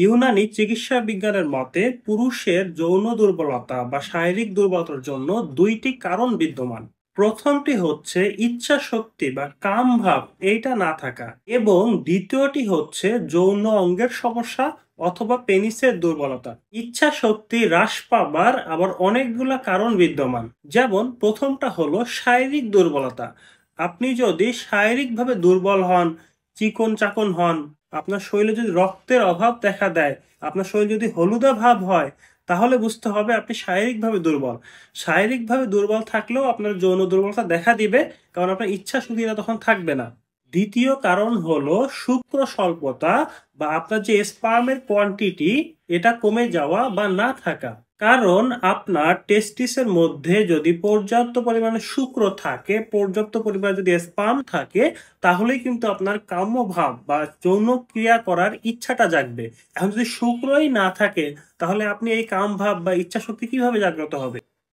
ইউনানি চিকিৎসা বিজ্ঞানের মতে পুরুষের যৌন দুর্বলতা বা শারীরিক দুর্বলতার জন্য দুইটি কারণ বিদ্যমান। প্রথমটি হচ্ছে ইচ্ছা শক্তি বা কাম ভাব এইটা না থাকা, এবং দ্বিতীয়টি হচ্ছে যৌন অঙ্গের সমস্যা অথবা পেনিসের দুর্বলতা। ইচ্ছা শক্তি হ্রাস পাবার আবার অনেকগুলা কারণ বিদ্যমান। যেমন প্রথমটা হলো শারীরিক দুর্বলতা। আপনি যদি শারীরিকভাবে দুর্বল হন, চিকন চাকন হন, আপনার শরীরে যদি রক্তের অভাব দেখা দেয়, আপনার শরীর যদি হলুদা ভাব হয়, তাহলে বুঝতে হবে আপনি শারীরিকভাবে দুর্বল। শারীরিকভাবে দুর্বল থাকলেও আপনার যৌন দুর্বলতা দেখা দিবে, কারণ আপনার ইচ্ছা শক্তিটা তখন থাকবে না। দ্বিতীয় কারণ হলো শুক্র স্বল্পতা বা আপনার যে স্পার্মের কোয়ান্টিটি এটা কমে যাওয়া বা না থাকা। কারণ আপনার টেস্টিসের মধ্যে যদি পর্যাপ্ত পরিমাণে শুক্র থাকে, পর্যাপ্ত পরিমাণে যদি স্পার্ম থাকে, তাহলেই কিন্তু আপনার কাম্যভাব বা যৌন ক্রিয়া করার ইচ্ছাটা জাগবে। এখন যদি শুক্রই না থাকে, তাহলে আপনি এই কাম ভাব বা ইচ্ছা শক্তি কিভাবে জাগ্রত হবে?